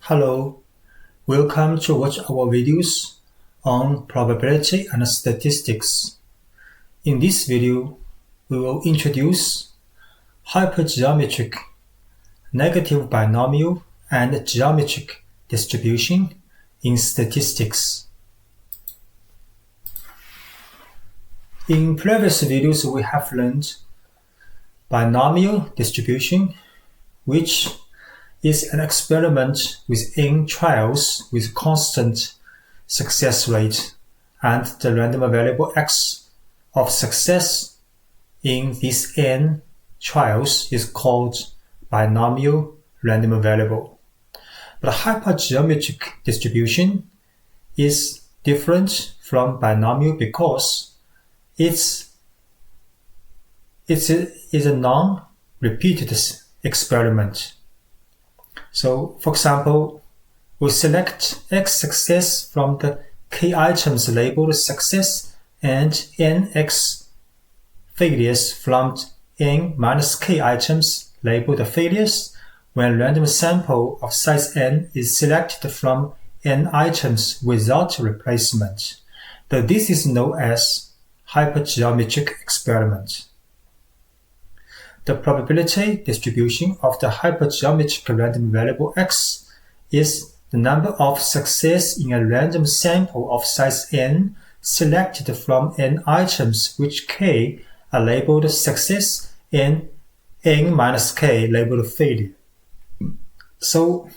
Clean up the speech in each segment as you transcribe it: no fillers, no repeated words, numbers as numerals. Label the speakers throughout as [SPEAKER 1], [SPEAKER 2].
[SPEAKER 1] Hello, welcome to watch our videos on probability and statistics. In this video, we will introduce hypergeometric, negative binomial, and geometric distribution in statistics. In previous videos, we have learned binomial distribution, which is an experiment with n trials with constant success rate, and the random variable x of success in these n trials is called binomial random variable. But hypergeometric distribution is different from binomial because it's a non-repeated experiment. So, for example, we select x success from the k items labeled success and nx failures from n minus k items labeled failures when random sample of size n is selected from n items without replacement. So this is known as hypergeometric experiment. The probability distribution of the hypergeometric random variable x is the number of success in a random sample of size n selected from n items which k are labeled success and n minus k labeled failure. So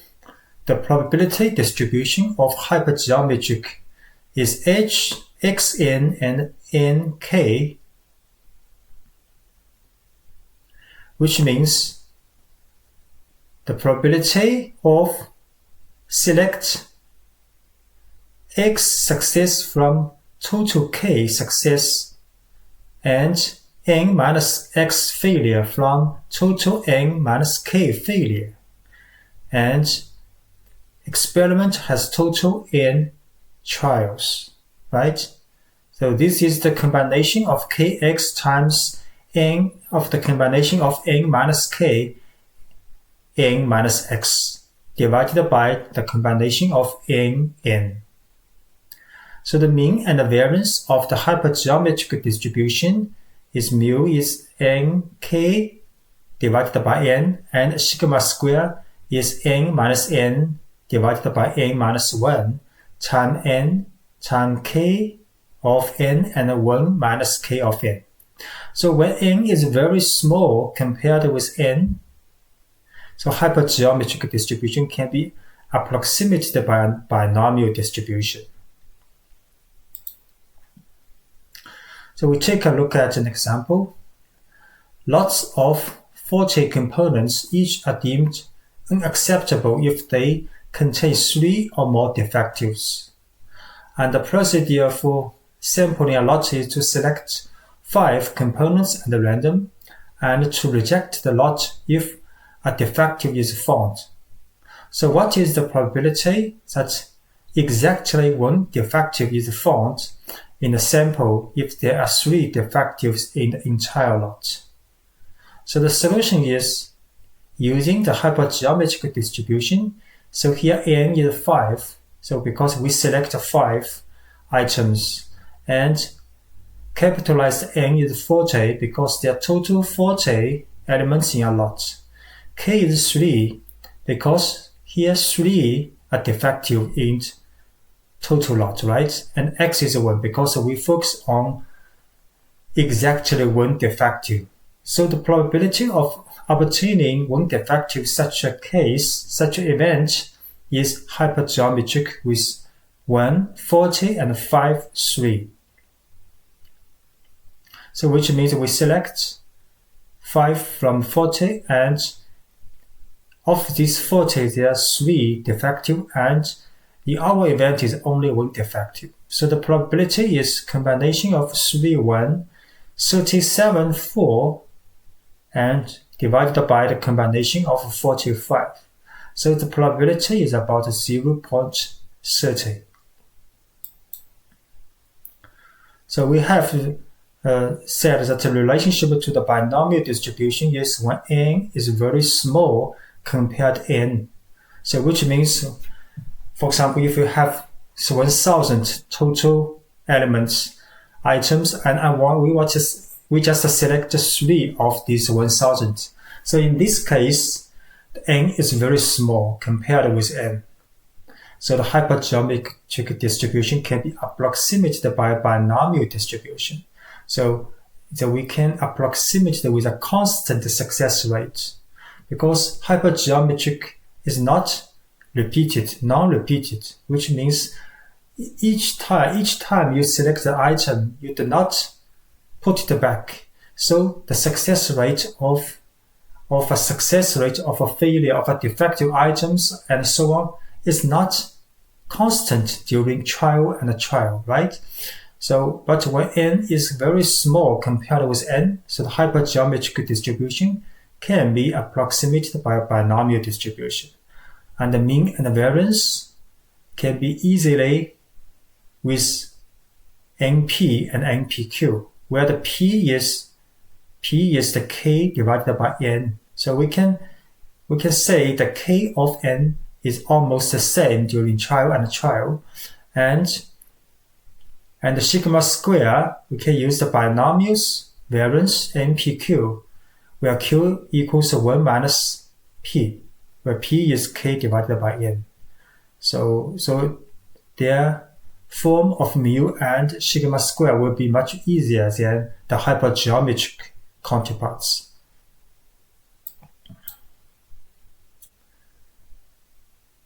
[SPEAKER 1] the probability distribution of hypergeometric is h, xn, and nk, which means the probability of select x success from total k success and n minus x failure from total n minus k failure. And experiment has total n trials, right? So this is the combination of kx times n of the combination of n minus k, n minus x, divided by the combination of n. So the mean and the variance of the hypergeometric distribution is mu is nk divided by n, and sigma square is n minus n divided by n minus 1 times n times k of n and 1 minus k of n. So when n is very small compared with n, so hypergeometric distribution can be approximated by a binomial distribution. So we take a look at an example. Lots of 40 components each are deemed unacceptable if they contain 3 or more defectives. And the procedure for sampling a lot is to select 5 components at random and to reject the lot if a defective is found. So what is the probability that exactly 1 defective is found in the sample if there are 3 defectives in the entire lot? So the solution is using the hypergeometric distribution. So here n is 5. So because we select 5 items, and capitalized n is 40 because there are total 40 elements in a lot. K is 3 because here 3 are defective in total lot, right? And x is 1 because we focus on exactly 1 defective. So the probability of obtaining 1 defective such a case, such an event, is hypergeometric with 1, 40, and 5, 3. So which means we select 5 from 40, and of these 40, there are 3 defective, and our event is only 1 defective. So the probability is combination of 3, 1, 37, 4, and divided by the combination of 45. So the probability is about 0.30. So we have said that the relationship to the binomial distribution is when n is very small compared to n. So which means, for example, if you have 1,000 total elements, items, and we just select 3 of these 1,000. So in this case, the n is very small compared with n. So the hypergeometric distribution can be approximated by a binomial distribution. So we can approximate it with a constant success rate, because hypergeometric is not repeated, non-repeated, which means each time you select the item, you do not put it back. So the success rate of a failure of a defective items and so on is not constant during trial and trial, right? So, but when n is very small compared with n, so the hypergeometric distribution can be approximated by a binomial distribution. And the mean and the variance can be easily with np and npq, where the p is the k divided by n. So we can say the k of n is almost the same during trial and trial, and the sigma square, we can use the binomials variance npq, where q equals 1 minus p, where p is k divided by n. So their form of mu and sigma square will be much easier than the hypergeometric counterparts.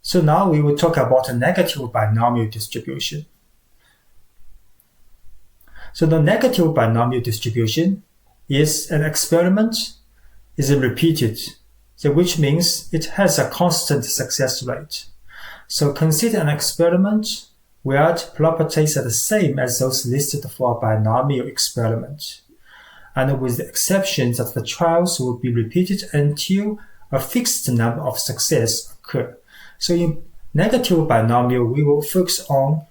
[SPEAKER 1] So now we will talk about a negative binomial distribution. So the negative binomial distribution is an experiment is repeated, so which means it has a constant success rate. So consider an experiment where the properties are the same as those listed for a binomial experiment, and with the exception that the trials will be repeated until a fixed number of successes occur. So in negative binomial, we will focus on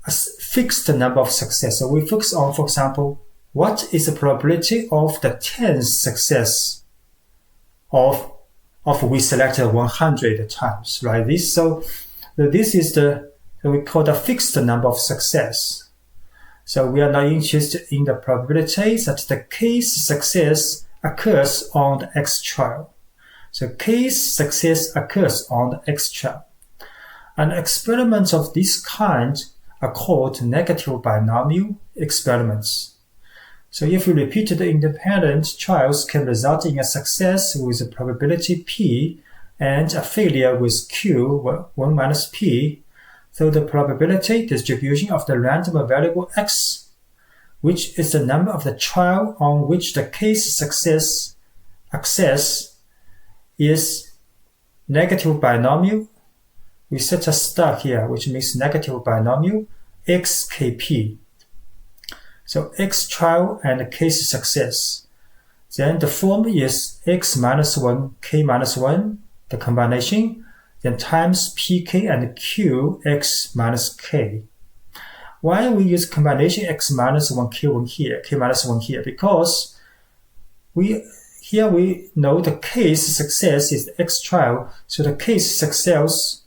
[SPEAKER 1] a fixed number of success. So we focus on, for example, what is the probability of the 10th success of we selected 100 times, right? This is we call the fixed number of success. So we are not interested in the probability that the case success occurs on the X trial. So case success occurs on the X trial. And experiments of this kind are called negative binomial experiments. So if you repeat the independent trials can result in a success with a probability p and a failure with q, 1 minus p, so the probability distribution of the random variable x, which is the number of the trial on which the case success is negative binomial. We set a star here, which means negative binomial xkp. So x trial and case success. Then the form is x minus 1, k minus 1, the combination, then times pk and q x minus k. Why we use combination x minus 1, k1 here, k minus 1 here? Because we know the case success is the x trial, so the case success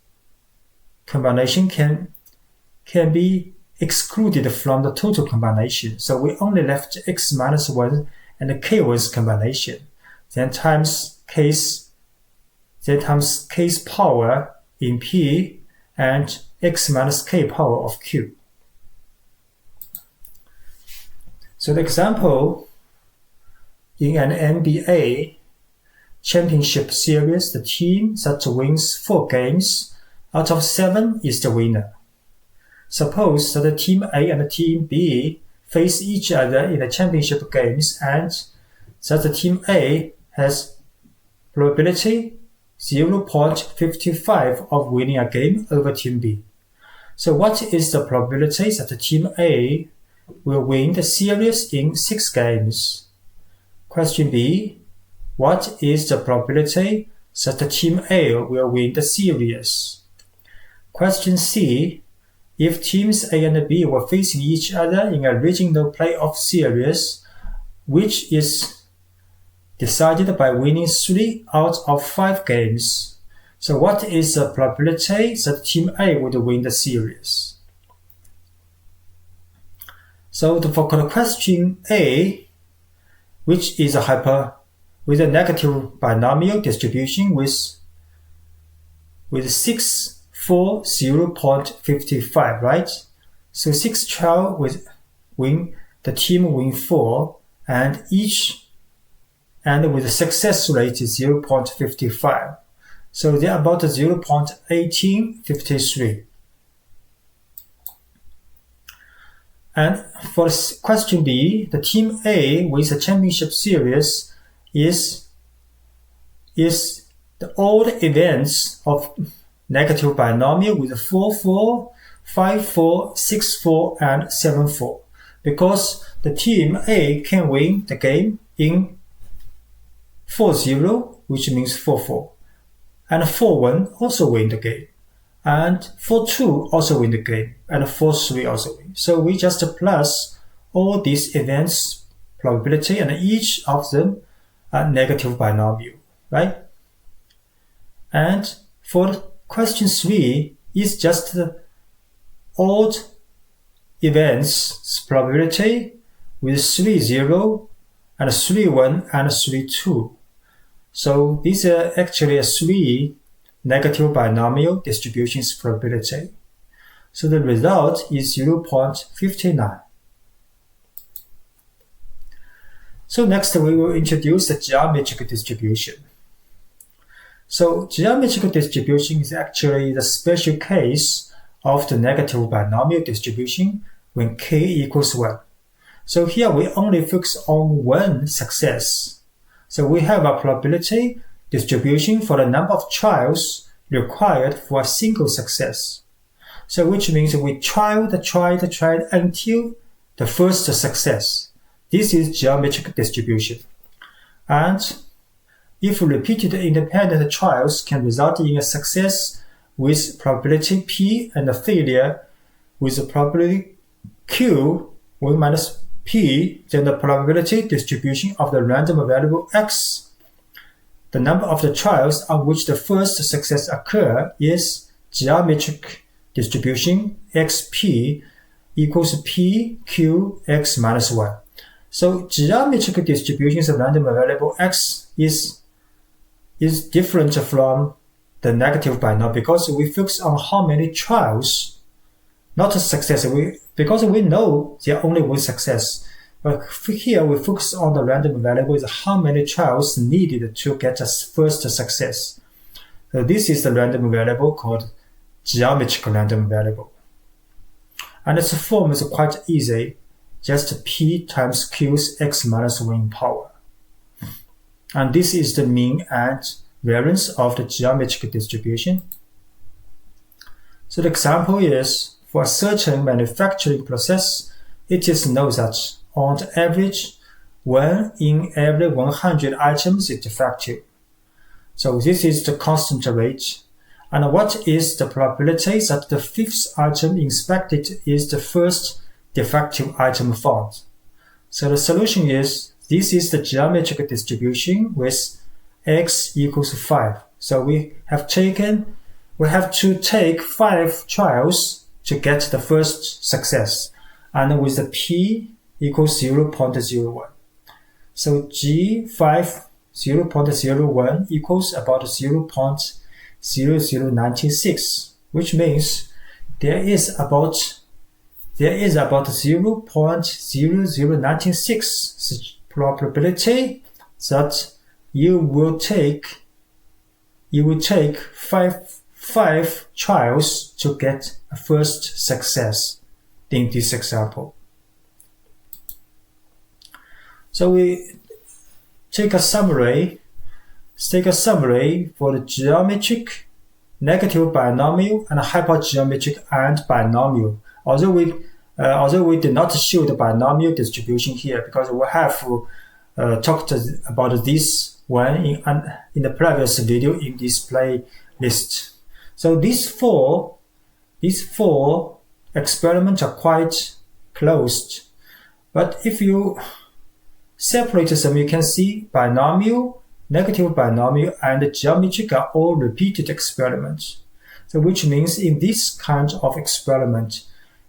[SPEAKER 1] combination can be excluded from the total combination. So we only left x minus 1 and the k1's combination, then times case power in p and x minus k power of q. So the example, in an NBA championship series, the team that wins 4 games out of 7 is the winner. Suppose that the team A and the team B face each other in the championship games and that the team A has probability 0.55 of winning a game over team B. So what is the probability that the team A will win the series in 6 games? Question B, what is the probability that the team A will win the series? Question C, if teams A and B were facing each other in a regional playoff series, which is decided by winning 3 out of 5 games, So what is the probability that team A would win the series? So for question A, which is with a negative binomial distribution with 6, 4, 0.55, right? So 6 child the team win 4, and with the success rate is 0.55. So they're about 0.1853. And for question B, the team A with the championship series is the odd events of negative binomial with 4, 4, 5, 4, 6, 4, and 7, 4. Because the team A can win the game in 4, 0, which means 4, 4. And 4, 1 also win the game. And 4, 2 also win the game. And 4, 3 also win. So we just plus all these events probability, and each of them are negative binomial, right? And for question 3, it's just the odd events probability with 3, 0, and 3, 1, and 3, 2. So these are actually 3 negative binomial distributions probability. So the result is 0.59. So next we will introduce the geometric distribution. So geometric distribution is actually the special case of the negative binomial distribution when k equals 1. So here we only focus on one success. So we have a probability distribution for the number of trials required for a single success. So which means we tried until the first success. This is geometric distribution. And if repeated independent trials can result in a success with probability P and a failure with the probability Q 1 minus P, then the probability distribution of the random variable X, the number of the trials on which the first success occur, is geometric distribution XP equals PQ X minus 1. So geometric distributions of random variable X is different from the negative binomial because we focus on how many trials, not a success. Because we know there are only one success. But here we focus on the random variable is how many trials needed to get a first success. So this is the random variable called geometric random variable. And its form is quite easy, just P times Q's X minus 1 power. And this is the mean and variance of the geometric distribution. So the example is, for a certain manufacturing process, it is known that on average, 1 in every 100 items is defective. So this is the constant rate. And what is the probability that the 5th item inspected is the first defective item found? So the solution is, this is the geometric distribution with x equals 5. So we have to take 5 trials to get the first success, and with the p equals 0.01. So G5 0.01 equals about 0.0096, which means there is about 0.0096 probability that you will take 5 trials to get a first success in this example. So we take a summary for the geometric, negative binomial, and hypergeometric and binomial. Although we did not show the binomial distribution here because we have talked about this one in the previous video in this playlist. So these four experiments are quite close, but if you separate them, you can see binomial negative binomial, and geometric are all repeated experiments. So which means in this kind of experiment,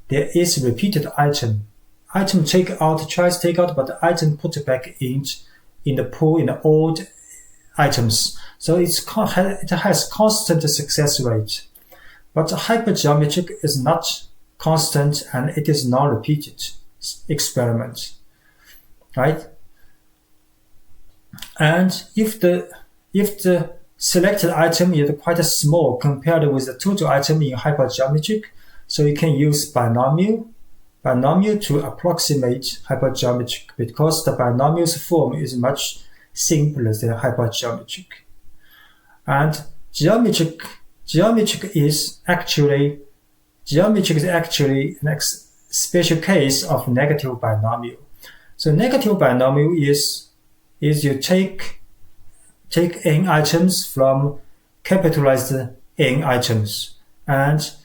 [SPEAKER 1] there is repeated item. Item tries take out, but the item put back in the pool in the old items. So it has constant success rate. But hypergeometric is not constant and it is non-repeated experiment, right? And if the selected item is quite small compared with the total item in hypergeometric, so you can use binomial to approximate hypergeometric because the binomial's form is much simpler than hypergeometric. And geometric is actually an special case of negative binomial. So negative binomial is you take n items from capitalized n items, and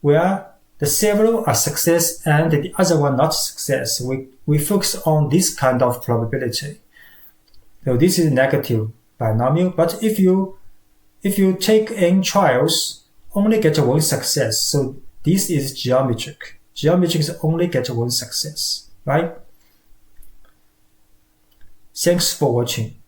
[SPEAKER 1] where the several are success and the other one not success, we focus on this kind of probability. So this is negative binomial. But if you take n trials, only get one success. So this is geometric. Geometric is only get one success, right? Thanks for watching.